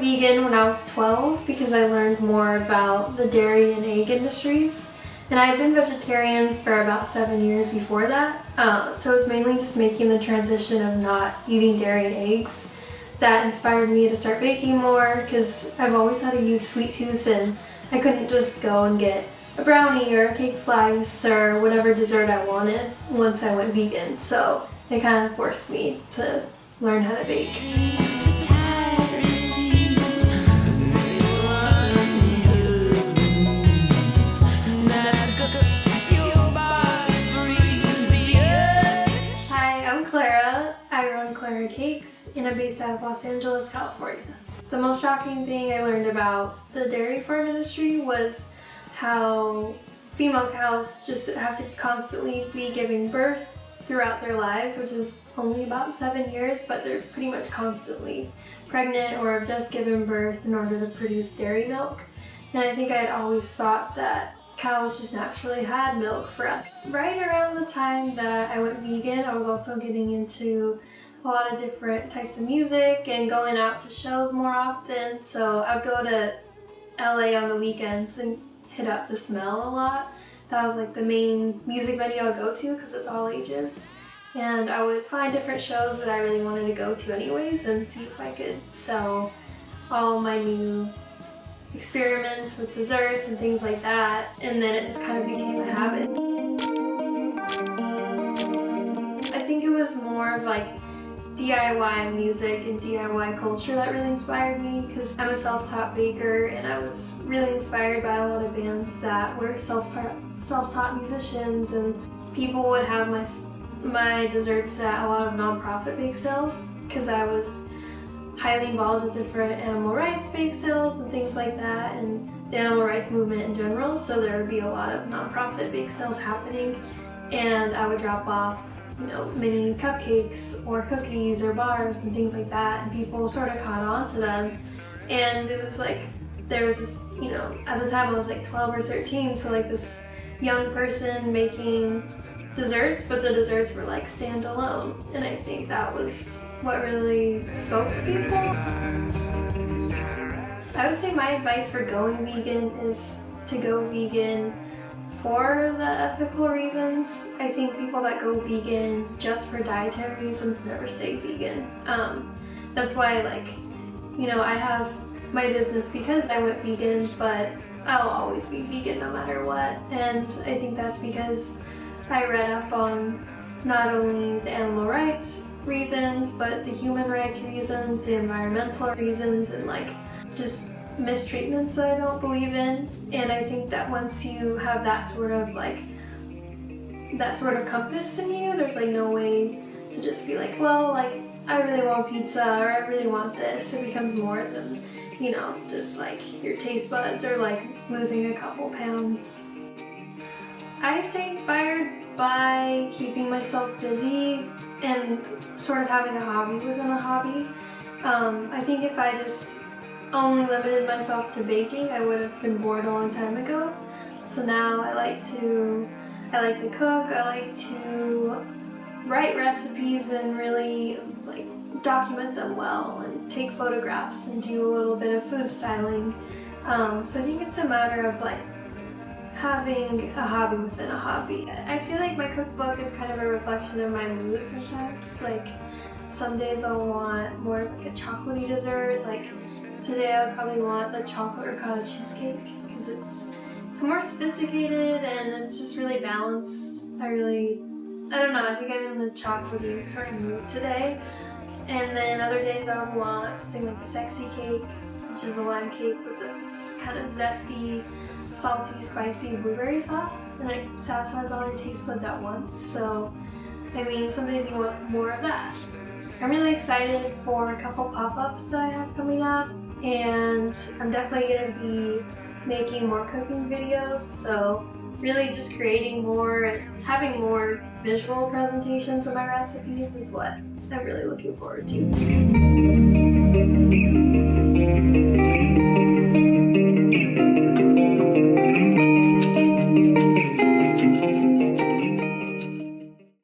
vegan when I was 12 because I learned more about the dairy and egg industries. And I had been vegetarian for about 7 years before that. So it was mainly just making the transition of not eating dairy and eggs that inspired me to start baking more, because I've always had a huge sweet tooth and I couldn't just go and get a brownie or a cake slice or whatever dessert I wanted once I went vegan. So it kind of forced me to learn how to bake. Clara. I run Clara Cakes and I'm based out of Los Angeles, California. The most shocking thing I learned about the dairy farm industry was how female cows just have to constantly be giving birth throughout their lives, which is only about 7 years, but they're pretty much constantly pregnant or have just given birth in order to produce dairy milk. And I think I'd always thought that cows just naturally had milk for us. Right around the time that I went vegan, I was also getting into a lot of different types of music and going out to shows more often. So I'd go to LA on the weekends and hit up The Smell a lot. That was like the main music venue I'd go to because it's all ages. And I would find different shows that I really wanted to go to anyways and see if I could sell all my new experiments with desserts and things like that, and then it just kind of became a habit. I think it was more of like DIY music and DIY culture that really inspired me, because I'm a self-taught baker and I was really inspired by a lot of bands that were self-taught musicians, and people would have my desserts at a lot of non-profit bake sales because I was highly involved with different animal rights bake sales and things like that, and the animal rights movement in general. So there would be a lot of nonprofit bake sales happening, and I would drop off, mini cupcakes or cookies or bars and things like that, and people sort of caught on to them. And it was like there was this, at the time I was like 12 or 13, so like this young person making desserts, but the desserts were like standalone, and I think that was what really spoke to people. I would say my advice for going vegan is to go vegan for the ethical reasons. I think people that go vegan just for dietary reasons never stay vegan. That's why I have my business because I went vegan, but I'll always be vegan no matter what. And I think that's because I read up on not only the animal rights reasons, but the human rights reasons, the environmental reasons, and just mistreatments that I don't believe in. And I think that once you have that sort of compass in you, there's no way to just be I really want pizza or I really want this. It becomes more than, just your taste buds or losing a couple pounds. I stay inspired by keeping myself busy and sort of having a hobby within a hobby. I think if I just only limited myself to baking, I would have been bored a long time ago. So now I like to cook, I like to write recipes and really document them well and take photographs and do a little bit of food styling. So I think it's a matter of having a hobby within a hobby. I feel like my cookbook is kind of a reflection of my mood sometimes. Some days I'll want more of a chocolatey dessert. Today I would probably want the chocolate ricotta cheesecake because it's more sophisticated and it's just really balanced. I don't know, I think I'm in the chocolatey sort of mood today. And then other days I would want something like the sexy cake, which is a lime cake with this kind of zesty, salty, spicy blueberry sauce, and it satisfies all your taste buds at once. So, some days you want more of that. I'm really excited for a couple pop-ups that I have coming up, and I'm definitely going to be making more cooking videos, so really just creating more and having more visual presentations of my recipes is what I'm really looking forward to.